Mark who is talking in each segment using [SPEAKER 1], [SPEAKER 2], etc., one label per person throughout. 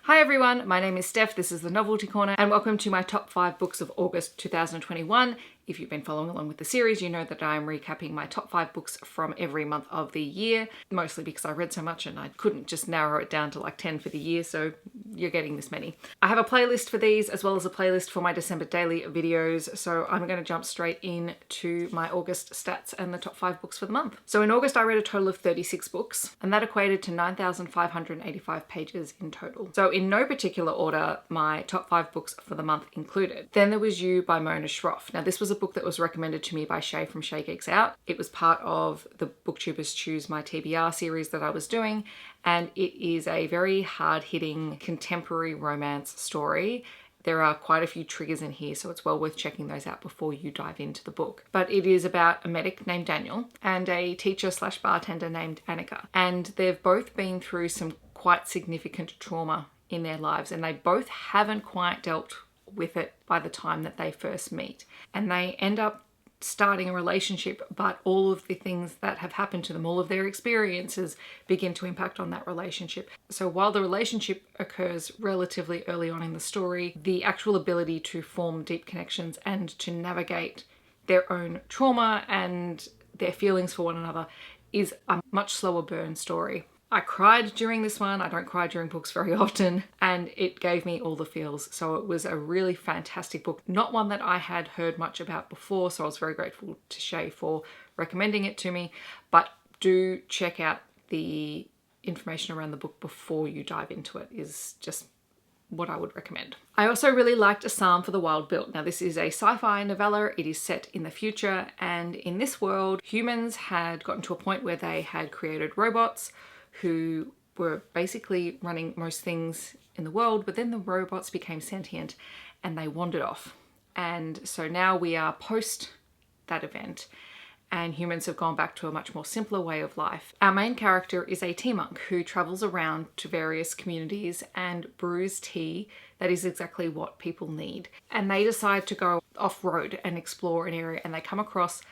[SPEAKER 1] Hi everyone, my name is Steph, this is the Novelty Corner, and welcome to my top 5 books of August 2021. If you've been following along with the series, you know that I'm recapping my top 5 books from every month of the year, mostly because I read so much and I couldn't just narrow it down to like 10 for the year, so you're getting this many. I have a playlist for these as well as a playlist for my December daily videos, so I'm going to jump straight into my August stats and the top 5 books for the month. So in August I read a total of 36 books, and that equated to 9,585 pages in total. So in no particular order, my top 5 books for the month included Then There Was You by Mona Shroff. Now this was a book that was recommended to me by Shae from Shae Geeks Out. It was part of the Booktubers Choose My TBR series that I was doing, and it is a very hard-hitting contemporary romance story. There are quite a few triggers in here, so it's well worth checking those out before you dive into the book. But it is about a medic named Daniel and a teacher/bartender named Annika. And they've both been through some quite significant trauma in their lives, and they both haven't quite dealt with it by the time that they first meet. And they end up starting a relationship, but all of the things that have happened to them, all of their experiences begin to impact on that relationship. So while the relationship occurs relatively early on in the story, the actual ability to form deep connections and to navigate their own trauma and their feelings for one another is a much slower burn story. I cried during this one. I don't cry during books very often, and it gave me all the feels. So it was a really fantastic book. Not one that I had heard much about before, so I was very grateful to Shae for recommending it to me. But do check out the information around the book before you dive into it, is just what I would recommend. I also really liked A Psalm for the Wild Built. Now this is a sci-fi novella. It is set in the future, and in this world, humans had gotten to a point where they had created robots who were basically running most things in the world, but then the robots became sentient and they wandered off. And so now we are post that event, and humans have gone back to a much more simpler way of life. Our main character is a tea monk who travels around to various communities and brews tea that is exactly what people need. And they decide to go off-road and explore an area, and they come across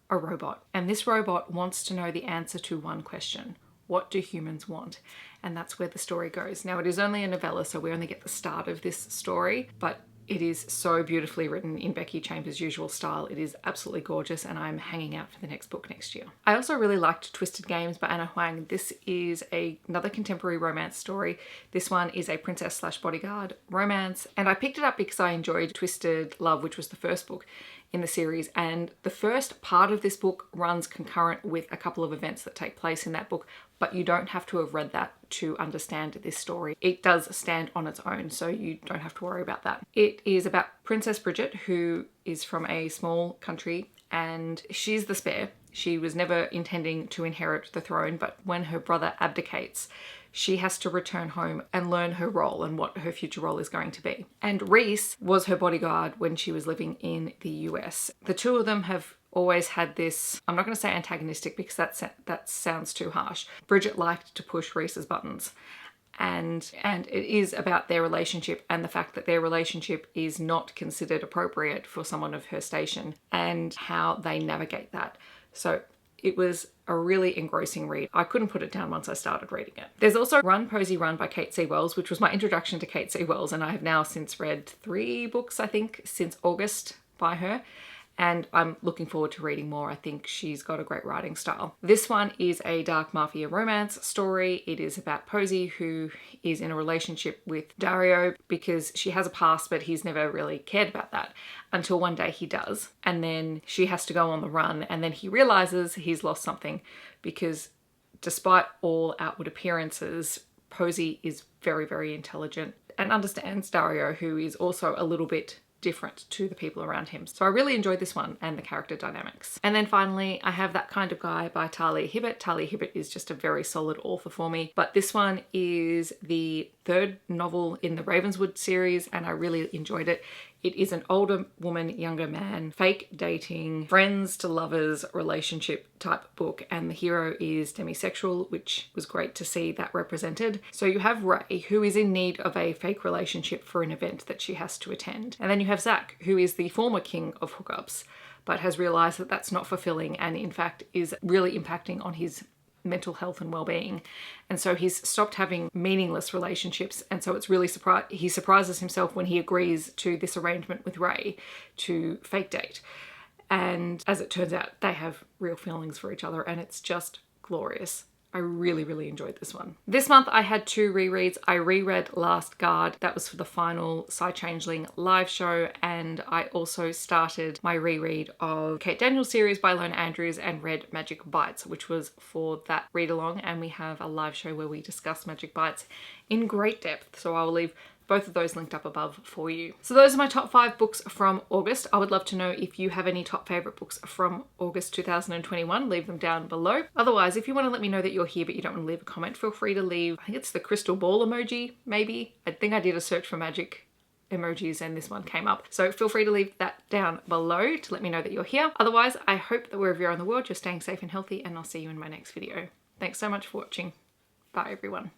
[SPEAKER 1] a robot. And this robot wants to know the answer to one question: what do humans want? And that's where the story goes. Now, it is only a novella, so we only get the start of this story, but it is so beautifully written in Becky Chambers' usual style. It is absolutely gorgeous, and I'm hanging out for the next book next year. I also really liked Twisted Games by Anna Huang. This is another contemporary romance story. This one is a princess/bodyguard romance, and I picked it up because I enjoyed Twisted Love, which was the first book in the series, and the first part of this book runs concurrent with a couple of events that take place in that book, but you don't have to have read that to understand this story. It does stand on its own, so you don't have to worry about that. It is about Princess Bridget, who is from a small country, and she's the spare. She was never intending to inherit the throne, but when her brother abdicates, she has to return home and learn her role and what her future role is going to be. And Reese was her bodyguard when she was living in the US. The two of them have always had this, I'm not going to say antagonistic because that sounds too harsh. Bridget liked to push Reese's buttons. And it is about their relationship and the fact that their relationship is not considered appropriate for someone of her station, and how they navigate that. So it was a really engrossing read. I couldn't put it down once I started reading it. There's also Run, Posey, Run by Kate C. Wells, which was my introduction to Kate C. Wells, and I have now since read 3 books, I think, since August by her. And I'm looking forward to reading more. I think she's got a great writing style. This one is a dark mafia romance story. It is about Posey, who is in a relationship with Dario because she has a past, but he's never really cared about that until one day he does. And then she has to go on the run, and then he realizes he's lost something, because despite all outward appearances, Posey is very, very intelligent and understands Dario, who is also a little bit different to the people around him. So I really enjoyed this one and the character dynamics. And then finally, I have That Kind of Guy by Talia Hibbert. Talia Hibbert is just a very solid author for me, but this one is the 3rd novel in the Ravenswood series, and I really enjoyed it. It is an older woman, younger man, fake dating, friends to lovers relationship type book, and the hero is demisexual, which was great to see that represented. So you have Ray, who is in need of a fake relationship for an event that she has to attend. And then you have Zach, who is the former king of hookups, but has realized that that's not fulfilling and in fact is really impacting on his mental health and well-being. And so he's stopped having meaningless relationships. And so it's really he surprises himself when he agrees to this arrangement with Ray to fake date. And as it turns out, they have real feelings for each other, and it's just glorious. I really, really enjoyed this one. This month I had 2 rereads. I reread Last Guard. That was for the final Psy Changeling live show. And I also started my reread of Kate Daniels' series by Lone Andrews and read Magic Bites, which was for that read along. And we have a live show where we discuss Magic Bites in great depth. So I'll leave both of those linked up above for you. So those are my top 5 books from August. I would love to know if you have any top favorite books from August 2021. Leave them down below. Otherwise, if you want to let me know that you're here but you don't want to leave a comment, feel free to leave, I think it's the crystal ball emoji, maybe. I think I did a search for magic emojis and this one came up. So feel free to leave that down below to let me know that you're here. Otherwise, I hope that wherever you're in the world, you're staying safe and healthy, and I'll see you in my next video. Thanks so much for watching. Bye everyone.